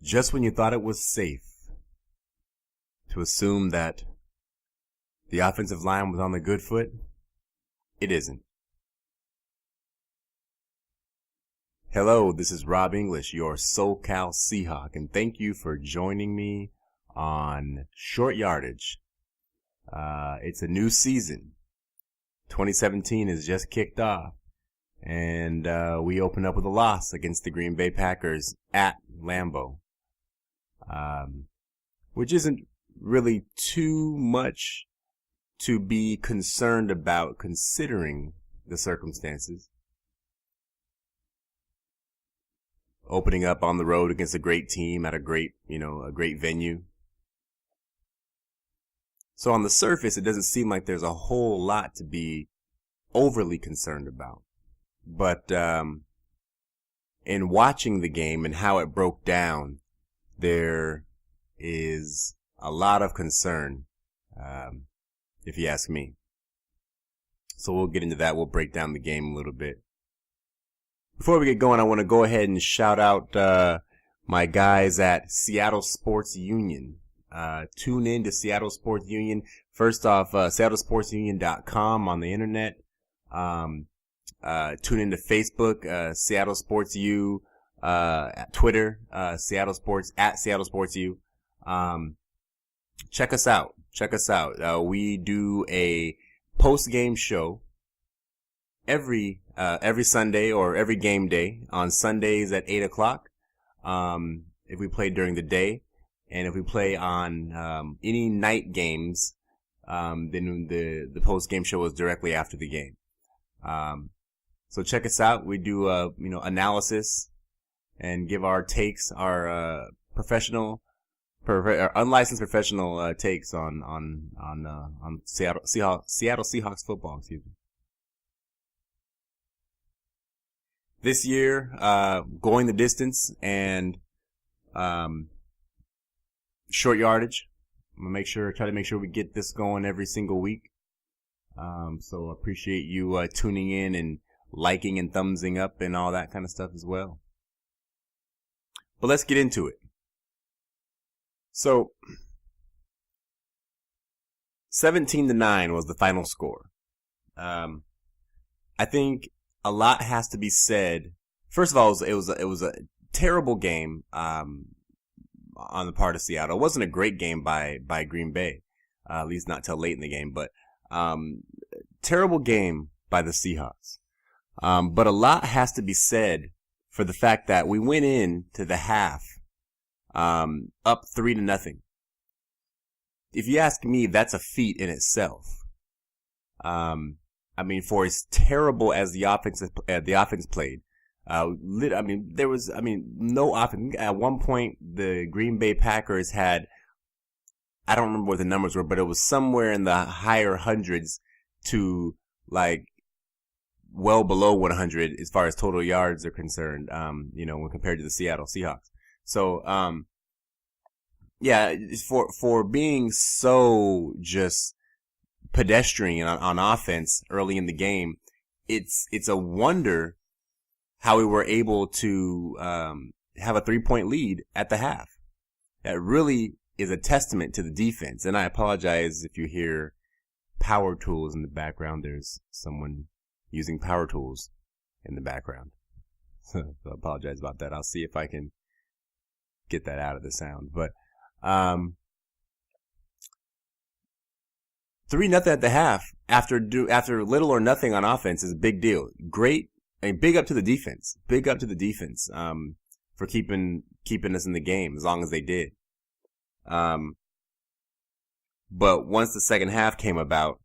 Just when you thought it was safe to assume that the offensive line was on the good foot, it isn't. Hello, this is Rob English, your Socal Seahawk, and thank you for joining me on Short Yardage. It's a new season. 2017 has just kicked off, and we opened up with a loss against the Green Bay Packers at Lambeau, which isn't really too much to be concerned about considering the circumstances. Opening up on the road against a great team at a great venue. So on the surface, it doesn't seem like there's a whole lot to be overly concerned about. But in watching the game and how it broke down, there is a lot of concern, if you ask me. So we'll get into that. We'll break down the game a little bit. Before we get going, I want to go ahead and shout out my guys at Seattle Sports Union. Tune in to Seattle Sports Union. First off, seattlesportsunion.com on the internet. Tune into Facebook, Seattle Sports U, at Twitter, Seattle Sports, at Seattle Sports U. Check us out. We do a post-game show every Sunday or every game day. On Sundays at 8 o'clock, if we play during the day. And if we play on any night games, then the post-game show is directly after the game. So check us out. We do analysis and give our takes, our unlicensed professional takes on Seattle Seahawks football. Excuse me. This year, going the distance and short yardage. I'm gonna try to make sure we get this going every single week. So I appreciate you tuning in and liking and thumbsing up and all that kind of stuff as well. But let's get into it. So 17-9 was the final score. I think a lot has to be said. First of all, it was a terrible game. On the part of Seattle. It wasn't a great game by Green Bay, at least not till late in the game, but terrible game by the Seahawks. But a lot has to be said for the fact that we went into the half up 3-0. If you ask me, that's a feat in itself. For as terrible as the offense played, there was no offense. At one point, the Green Bay Packers had, I don't remember what the numbers were, but it was somewhere in the higher hundreds to well below 100 as far as total yards are concerned, when compared to the Seattle Seahawks. So, for being so just pedestrian on offense early in the game, it's a wonder how we were able to have a 3-point lead at the half. That really is a testament to the defense. And I apologize if you hear power tools in the background. There's someone using power tools in the background. So I apologize about that. I'll see if I can get that out of the sound. But 3-0 at the half after little or nothing on offense is a big deal. Great. Big up to the defense. For keeping us in the game as long as they did. But once the second half came about,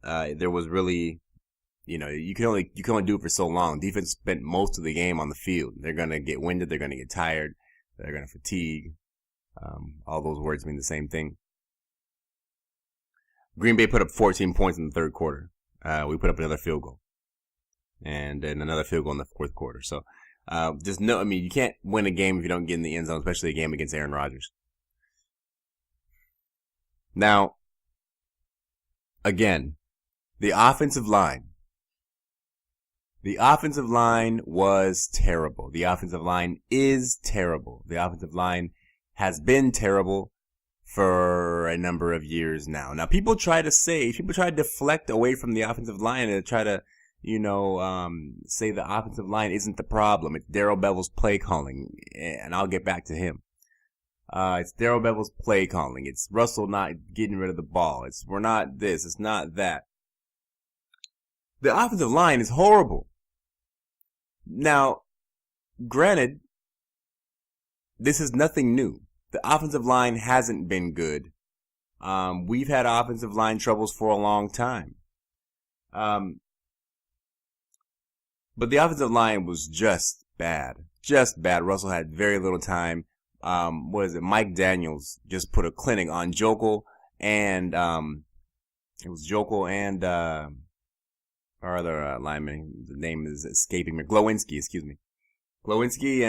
there was really, you can only do it for so long. Defense spent most of the game on the field. They're gonna get winded. They're gonna get tired. They're gonna fatigue. All those words mean the same thing. Green Bay put up 14 points in the third quarter. We put up another field goal. And then another field goal in the fourth quarter. So, you can't win a game if you don't get in the end zone, especially a game against Aaron Rodgers. Now, again, the offensive line The offensive line was terrible. The offensive line is terrible. The offensive line has been terrible for a number of years now. Now, people try to deflect away from the offensive line and try to, say the offensive line isn't the problem. It's Darrell Bevell's play calling, and I'll get back to him. It's Darrell Bevell's play calling. It's Russell not getting rid of the ball. We're not this. It's not that. The offensive line is horrible. Now, granted, this is nothing new. The offensive line hasn't been good. We've had offensive line troubles for a long time. But the offensive line was just bad. Just bad. Russell had very little time. Mike Daniels just put a clinic on Socal and, our other lineman. The name is escaping me. Glowinski, excuse me. Glowinski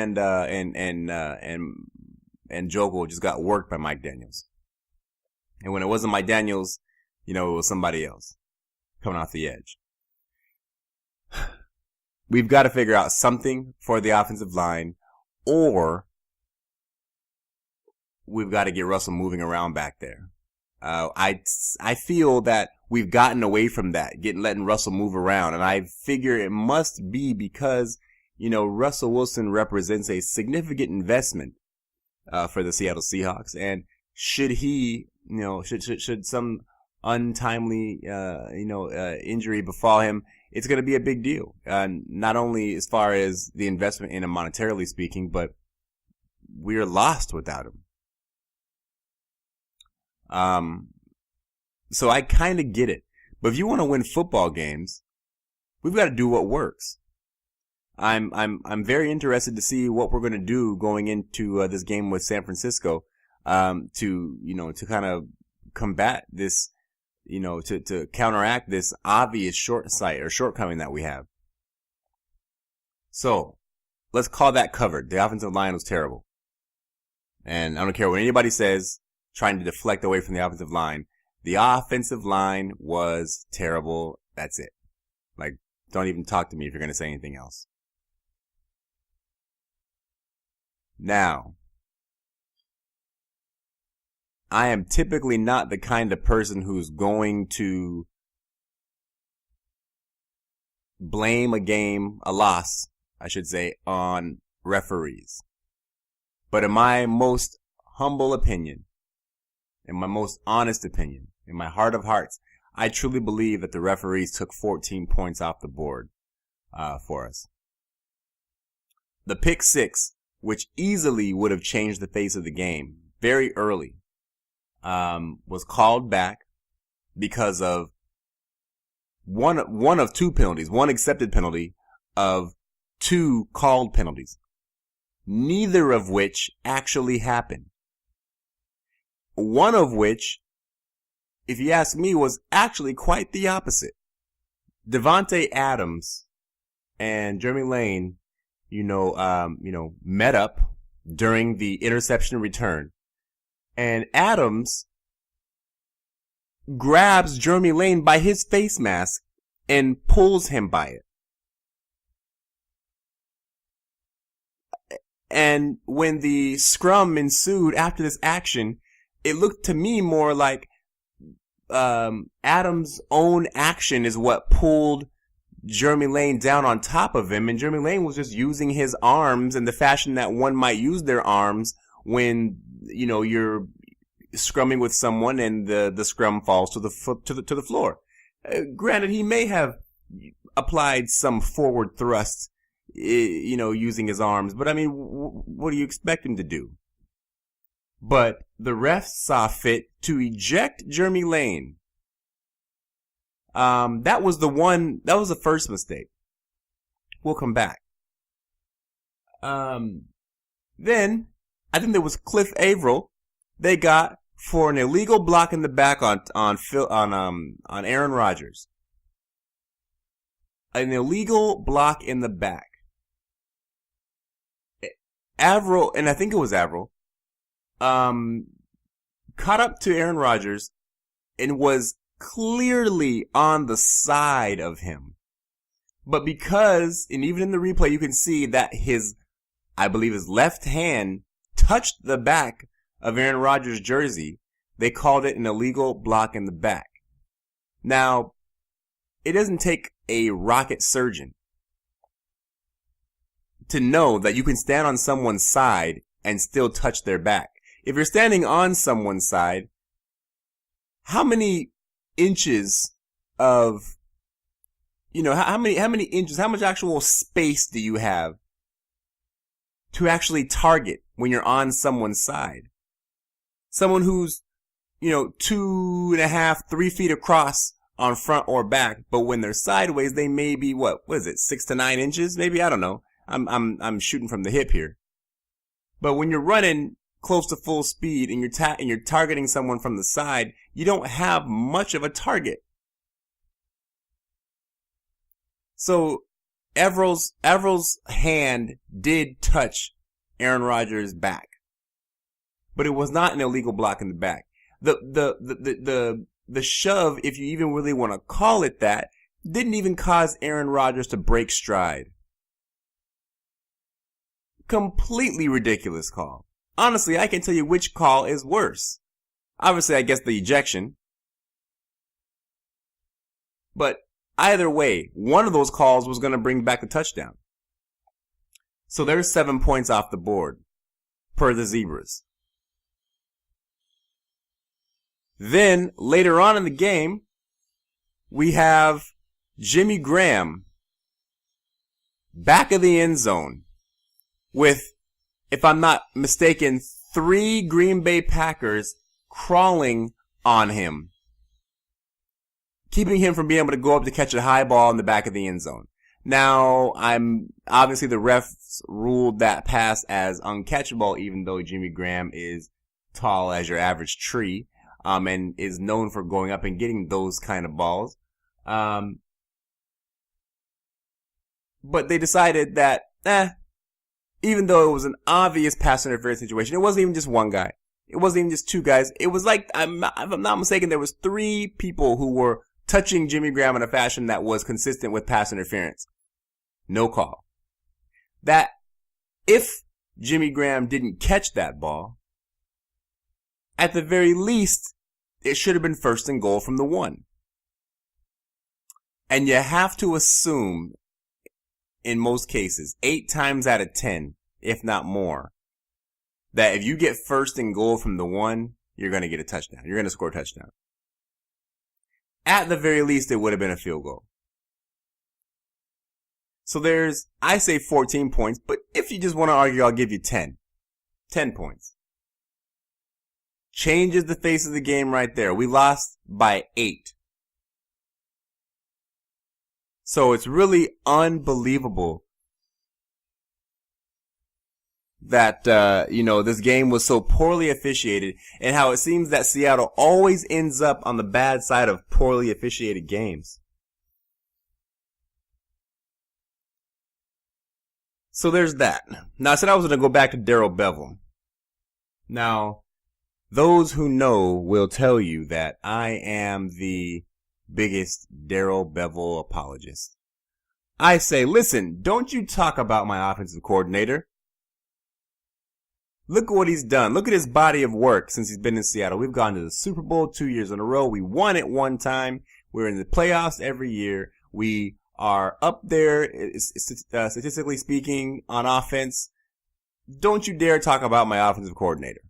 and Socal just got worked by Mike Daniels. And when it wasn't Mike Daniels, it was somebody else coming off the edge. We've got to figure out something for the offensive line, or we've got to get Russell moving around back there. I feel that we've gotten away from that, letting Russell move around, and I figure it must be because, Russell Wilson represents a significant investment for the Seattle Seahawks, and should he, should some untimely, injury befall him, it's going to be a big deal. Not only as far as the investment in him monetarily speaking, but we're lost without him. So I kind of get it. But if you want to win football games, we've got to do what works. I'm very interested to see what we're going to do going into this game with San Francisco, to kind of combat this, to counteract this obvious shortcoming that we have. So let's call that covered. The offensive line was terrible. And I don't care what anybody says, trying to deflect away from the offensive line. The offensive line was terrible. That's it. Don't even talk to me if you're going to say anything else. Now, I am typically not the kind of person who's going to blame a loss, I should say, on referees. But in my most humble opinion, in my most honest opinion, in my heart of hearts, I truly believe that the referees took 14 points off the board for us. The pick six, which easily would have changed the face of the game very early, was called back because of one of two penalties, one accepted penalty of two called penalties, neither of which actually happened. One of which, if you ask me, was actually quite the opposite. Devontae Adams and Jeremy Lane, met up during the interception return. And Adams grabs Jeremy Lane by his face mask and pulls him by it. And when the scrum ensued after this action, it looked to me more like Adams' own action is what pulled Jeremy Lane down on top of him, and Jeremy Lane was just using his arms in the fashion that one might use their arms when, you're scrumming with someone and the scrum falls to the floor. Granted, he may have applied some forward thrust, using his arms, but I mean, what do you expect him to do? But the refs saw fit to eject Jeremy Lane. That was the first mistake. We'll come back. Then, I think there was Cliff Averill they got for an illegal block in the back on Aaron Rodgers. An illegal block in the back. Averill, and I think it was Averill, caught up to Aaron Rodgers and was clearly on the side of him. But because, and even in the replay, you can see that I believe his left hand touched the back of Aaron Rodgers' jersey. They called it an illegal block in the back. Now, it doesn't take a rocket surgeon to know that you can stand on someone's side and still touch their back. If you're standing on someone's side, how many inches of, how many inches, how much actual space do you have to actually target when you're on someone's side? Someone who's, 2.5, 3 feet across on front or back, but when they're sideways, they may be, what is it, 6 to 9 inches? Maybe, I don't know. I'm shooting from the hip here. But when you're running close to full speed and you're targeting someone from the side, you don't have much of a target. So Everill's hand did touch Aaron Rodgers' back, but it was not an illegal block in the back. The shove, if you even really want to call it that, didn't even cause Aaron Rodgers to break stride. Completely ridiculous call. Honestly, I can tell you which call is worse. Obviously, I guess the ejection. But either way, one of those calls was going to bring back the touchdown. So there's 7 points off the board per the Zebras. Then, later on in the game, we have Jimmy Graham back of the end zone with, if I'm not mistaken, 3 Green Bay Packers crawling on him, keeping him from being able to go up to catch a high ball in the back of the end zone. Now, obviously the refs ruled that pass as uncatchable, even though Jimmy Graham is tall as your average tree, and is known for going up and getting those kind of balls. But they decided that, even though it was an obvious pass interference situation, it wasn't even just one guy. It wasn't even just 2 guys. It was like, if I'm not mistaken, there was 3 people who were touching Jimmy Graham in a fashion that was consistent with pass interference. No call. That, if Jimmy Graham didn't catch that ball, at the very least, it should have been 1st and goal from the 1. And you have to assume, in most cases, 8 times out of 10, if not more, that if you get 1st and goal from the 1, you're going to get a touchdown. You're going to score a touchdown. At the very least, it would have been a field goal. So I say 14 points, but if you just want to argue, I'll give you 10. 10 points. Changes the face of the game right there. We lost by 8. So it's really unbelievable that, this game was so poorly officiated, and how it seems that Seattle always ends up on the bad side of poorly officiated games. So there's that. Now, I said I was going to go back to Darrell Bevell. Now, those who know will tell you that I am the biggest Darrell Bevell apologist. I say, listen, don't you talk about my offensive coordinator. Look at what he's done. Look at his body of work since he's been in Seattle. We've gone to the Super Bowl 2 years in a row. We won it one time. We're in the playoffs every year. We are up there, statistically speaking, on offense. Don't you dare talk about my offensive coordinator.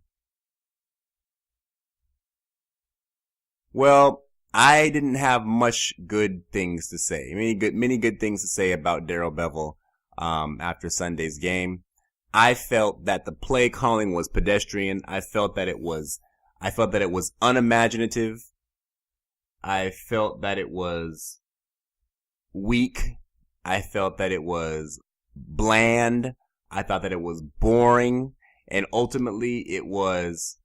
Well, I didn't have much good things to say. Many good things to say about Darrell Bevell after Sunday's game. I felt that the play calling was pedestrian. I felt that it was unimaginative. I felt that it was weak. I felt that it was bland. I thought that it was boring. And ultimately, it was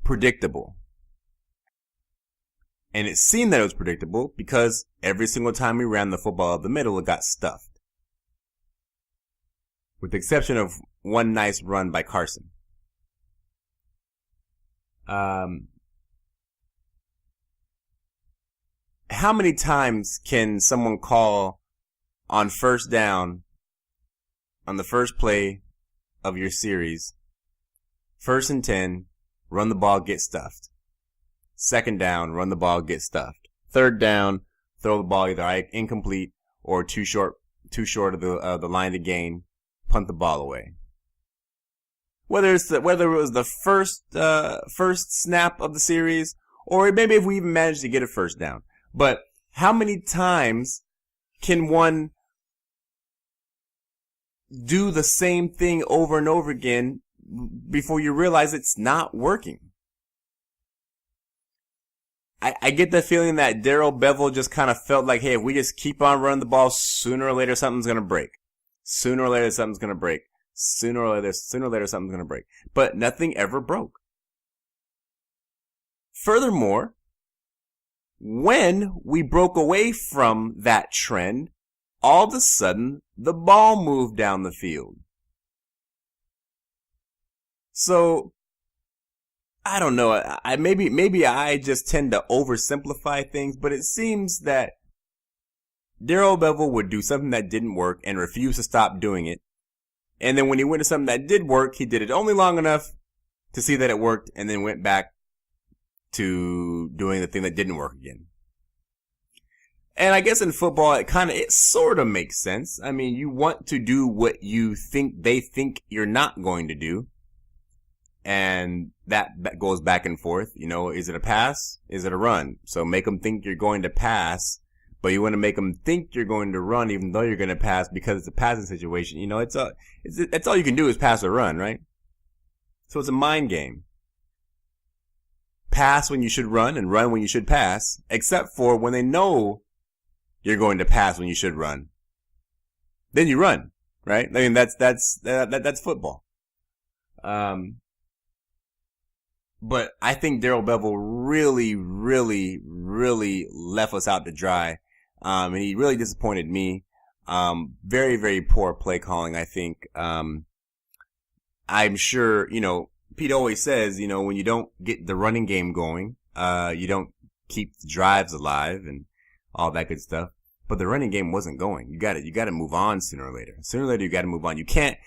predictable. And it seemed that it was predictable because every single time we ran the football up the middle, it got stuffed. With the exception of one nice run by Carson. how many times can someone call on first down on the first play of your series, 1st and 10, run the ball, get stuffed. 2nd down, run the ball, get stuffed. 3rd down, throw the ball either incomplete or too short of the line to gain, punt the ball away. Whether it was the first snap of the series, or maybe if we even managed to get a first down. But how many times can one do the same thing over and over again before you realize it's not working? I get the feeling that Darrell Bevell just kind of felt like, hey, if we just keep on running the ball, sooner or later something's going to break. Sooner or later something's going to break. Sooner or later something's going to break. But nothing ever broke. Furthermore, when we broke away from that trend, all of a sudden, the ball moved down the field. So, I don't know. Maybe I just tend to oversimplify things, but it seems that Darrell Bevell would do something that didn't work and refuse to stop doing it. And then when he went to something that did work, he did it only long enough to see that it worked and then went back to doing the thing that didn't work again. And I guess in football, it sort of makes sense. I mean, you want to do what they think you're not going to do. And that goes back and forth. You know, is it a pass? Is it a run? So make them think you're going to pass, but you want to make them think you're going to run even though you're going to pass because it's a passing situation. You know, that's all you can do is pass or run, right? So it's a mind game. Pass when you should run and run when you should pass, except for when they know you're going to pass when you should run. Then you run, right? I mean, that's football. But I think Darrell Bevell really, really, really left us out to dry. And he really disappointed me. Very, very poor play calling, I think. I'm sure, you know, Pete always says, you know, when you don't get the running game going, you don't keep the drives alive and all that good stuff. But the running game wasn't going. You gotta move on sooner or later. Sooner or later, you gotta move on. You can't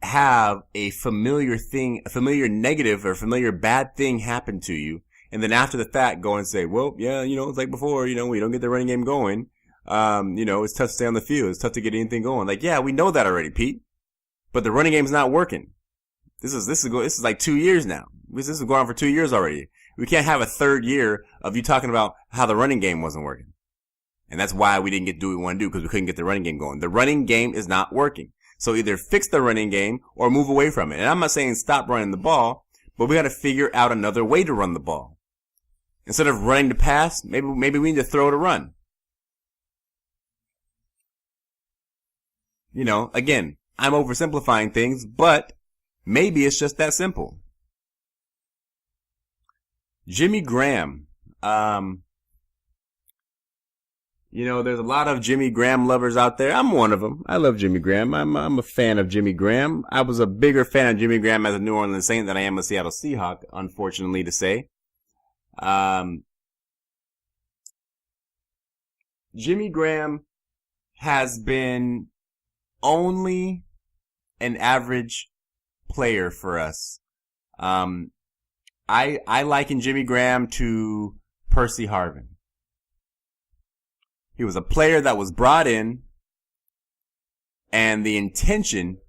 have a familiar negative or familiar bad thing happen to you, and then after the fact go and say, well, yeah, you know, it's like before, you know, we don't get the running game going. You know, it's tough to stay on the field. It's tough to get anything going. Like, yeah, we know that already, Pete. But the running game's not working. This is like 2 years now. This is going on for 2 years already. We can't have a third year of you talking about how the running game wasn't working. And that's why we didn't get to do what we want to do, because we couldn't get the running game going. The running game is not working. So either fix the running game or move away from it. And I'm not saying stop running the ball, but we got to figure out another way to run the ball. Instead of running to pass, maybe we need to throw to run. You know, again, I'm oversimplifying things, but maybe it's just that simple. Jimmy Graham. You know, there's a lot of Jimmy Graham lovers out there. I'm one of them. I love Jimmy Graham. I'm a fan of Jimmy Graham. I was a bigger fan of Jimmy Graham as a New Orleans Saint than I am a Seattle Seahawk, unfortunately to say. Jimmy Graham has been only an average player for us. I liken Jimmy Graham to Percy Harvin. He was a player that was brought in, and the intention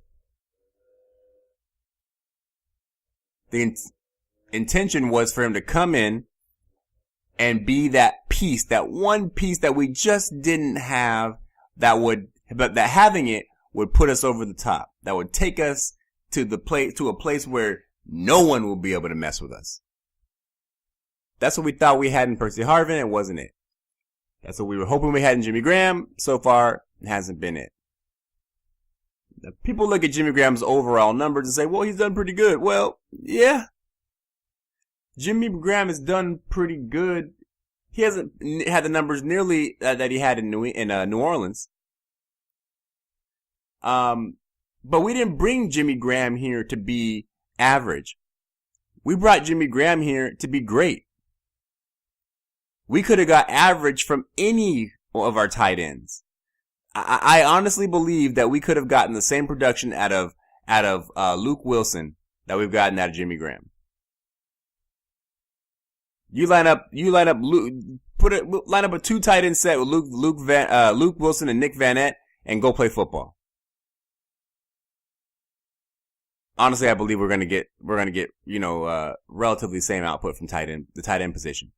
was for him to come in and be that piece, that one piece that we just didn't have, but that having it would put us over the top. That would take us to a place where no one will be able to mess with us. That's what we thought we had in Percy Harvin. It wasn't it. That's what we were hoping we had in Jimmy Graham. So far, it hasn't been it. Now, people look at Jimmy Graham's overall numbers and say, well, he's done pretty good. Well, yeah. Jimmy Graham has done pretty good. He hasn't had the numbers nearly that he had in New Orleans. But we didn't bring Jimmy Graham here to be average. We brought Jimmy Graham here to be great. We could have got average from any of our tight ends. I honestly believe that we could have gotten the same production out of Luke Wilson that we've gotten out of Jimmy Graham. Line up a 2 tight end set with Luke Wilson and Nick Vanette and go play football. Honestly, I believe we're gonna get relatively same output from the tight end position.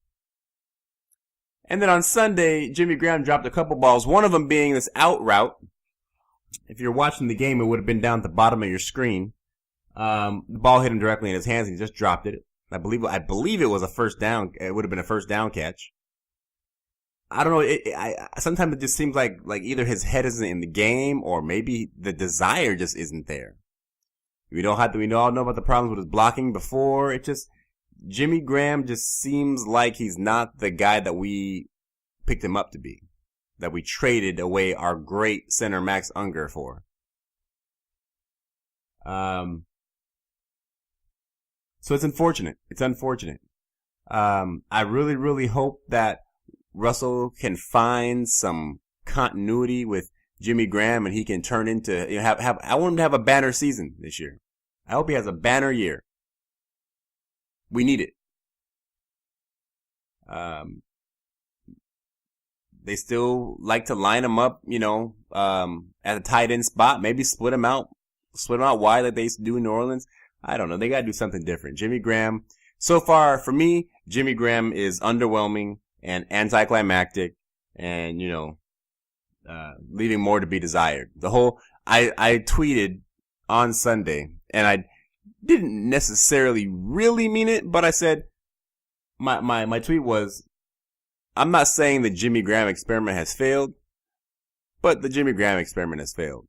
And then on Sunday, Jimmy Graham dropped a couple balls, one of them being this out route. If you're watching the game, it would have been down at the bottom of your screen. The ball hit him directly in his hands and he just dropped it. I believe it was a first down. It would have been a first down catch. I don't know. Sometimes it just seems like either his head isn't in the game or maybe the desire just isn't there. We all know about the problems with his blocking before. Jimmy Graham just seems like he's not the guy that we picked him up to be, that we traded away our great center Max Unger for. So it's unfortunate. I really, really hope that Russell can find some continuity with Jimmy Graham and he can turn into, I want him to have a banner season this year. I hope he has a banner year. We need it. They still like to line him up, at a tight end spot. Maybe split him out wide like they used to do in New Orleans. I don't know. They gotta do something different. Jimmy Graham, so far for me, Jimmy Graham is underwhelming and anticlimactic and, leaving more to be desired. I tweeted on Sunday and I didn't necessarily really mean it, but I said, my tweet was, I'm not saying the Jimmy Graham experiment has failed, but the Jimmy Graham experiment has failed.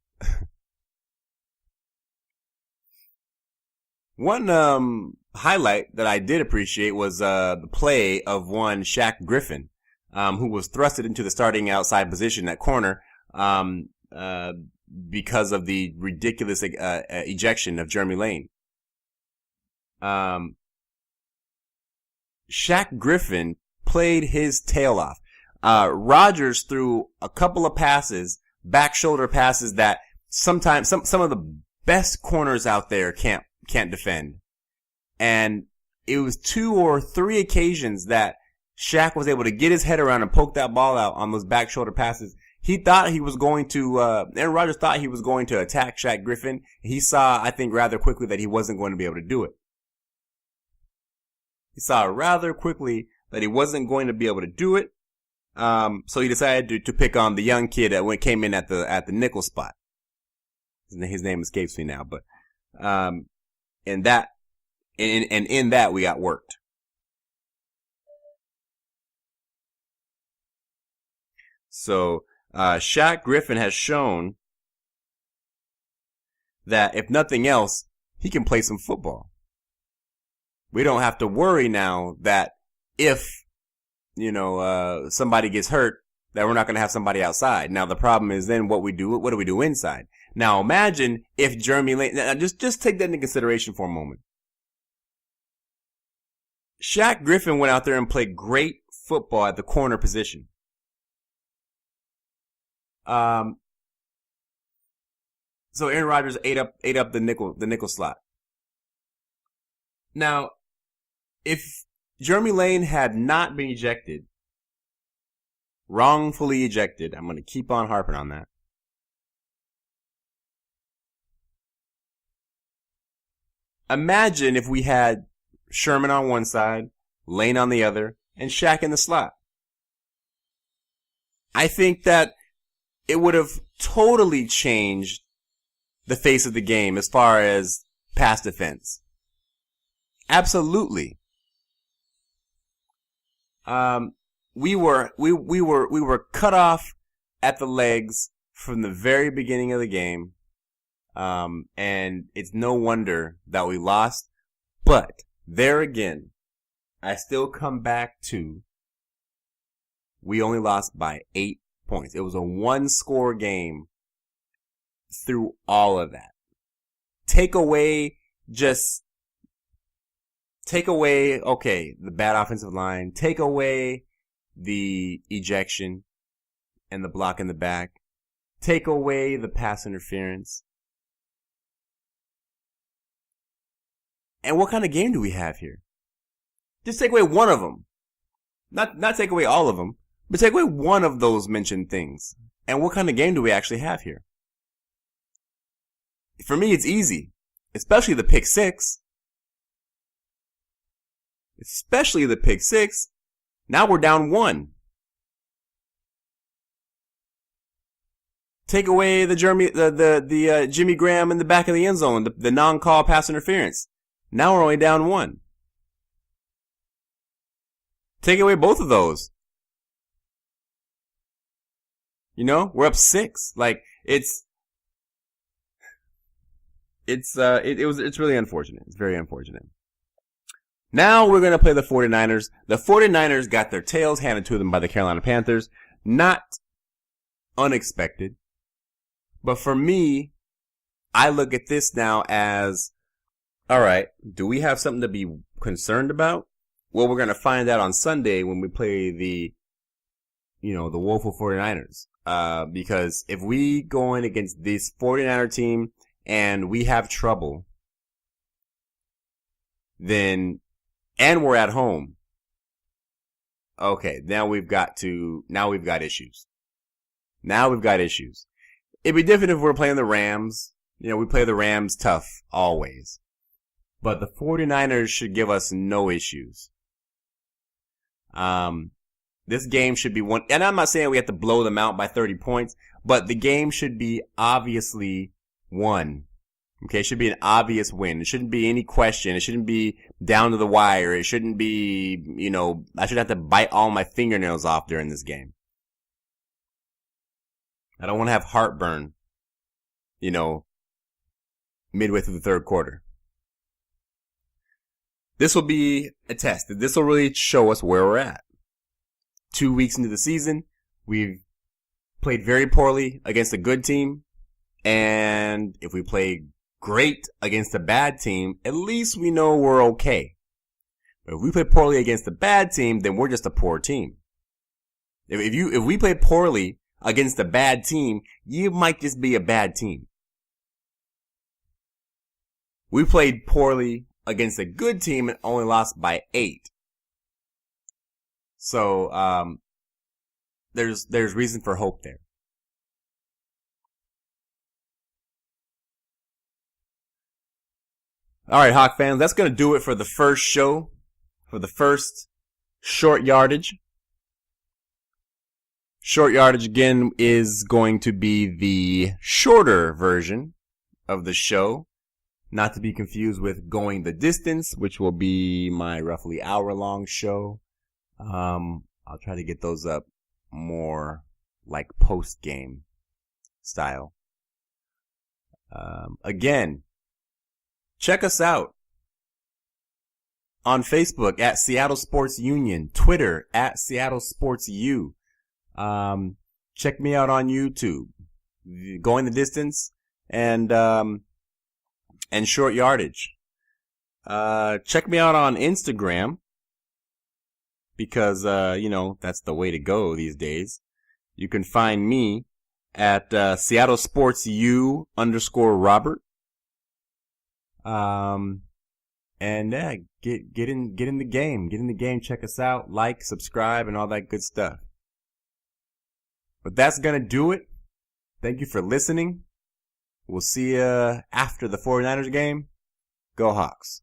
One highlight that I did appreciate was the play of one Shaq Griffin, who was thrusted into the starting outside position at corner because of the ridiculous ejection of Jeremy Lane. Shaq Griffin played his tail off. Rodgers threw a couple of passes, back shoulder passes that sometimes some of the best corners out there can't defend. And it was 2 or 3 occasions that Shaq was able to get his head around and poke that ball out on those back shoulder passes. He thought he was going to, Aaron Rodgers thought he was going to attack Shaq Griffin. He saw, I think, rather quickly that he wasn't going to be able to do it. So he decided to pick on the young kid that came in at the nickel spot. His name escapes me now, but, in that we got worked. So, Shaq Griffin has shown that if nothing else, he can play some football. We don't have to worry now that if, somebody gets hurt, that we're not going to have somebody outside. Now the problem is then what do we do inside? Now imagine if Jeremy Lane, now just take that into consideration for a moment. Shaq Griffin went out there and played great football at the corner position. So Aaron Rodgers ate up the nickel slot. Now, if Jeremy Lane had not been wrongfully ejected, I'm going to keep on harping on that. Imagine if we had Sherman on one side, Lane on the other, and Shaq in the slot. I think that it would have totally changed the face of the game as far as pass defense. Absolutely. We were cut off at the legs from the very beginning of the game. And it's no wonder that we lost. But there again, I still come back to we only lost by 8 points. It was a 1-score game through all of that. Take away, okay, the bad offensive line. Take away the ejection and the block in the back. Take away the pass interference. And what kind of game do we have here? Just take away one of them. Not take away all of them, but take away one of those mentioned things. And what kind of game do we actually have here? For me, it's easy. Especially the pick six. Now we're down 1. Take away the Jimmy Graham in the back of the end zone, the non-call pass interference. Now we're only down 1. Take away both of those. You know, we're up 6. Like, it's really unfortunate. It's very unfortunate. Now we're going to play the 49ers. The 49ers got their tails handed to them by the Carolina Panthers. Not unexpected. But for me, I look at this now as, all right, do we have something to be concerned about? Well, we're going to find out on Sunday when we play the woeful 49ers. Because if we go in against this 49er team and we have trouble, then, and we're at home, okay, now we've got issues. It'd be different if we're playing the Rams. You know, we play the Rams tough, always. But the 49ers should give us no issues. This game should be one, and I'm not saying we have to blow them out by 30 points, but the game should be obviously won. Okay, it should be an obvious win. It shouldn't be any question. It shouldn't be down to the wire. It shouldn't be, I shouldn't have to bite all my fingernails off during this game. I don't want to have heartburn, midway through the third quarter. This will be a test. This will really show us where we're at. 2 weeks into the season, we've played very poorly against a good team. And if we play great against a bad team, at least we know we're okay. But if we play poorly against a bad team, then we're just a poor team. If we play poorly against a bad team, you might just be a bad team. We played poorly against a good team and only lost by 8. So, there's reason for hope there. Alright, Hawk fans, that's gonna do it for the first show, for the first short yardage. Short yardage, again, is going to be the shorter version of the show. Not to be confused with Going the Distance, which will be my roughly hour-long show. I'll try to get those up more like post-game style. Again, check us out on Facebook at Seattle Sports Union, Twitter at Seattle Sports U. Check me out on YouTube, Going the Distance, and Short Yardage. Check me out on Instagram, because, that's the way to go these days. You can find me at, Seattle Sports U _Robert. And yeah, get in the game. Get in the game, check us out, like, subscribe, and all that good stuff. But that's gonna do it. Thank you for listening. We'll see you after the 49ers game. Go Hawks.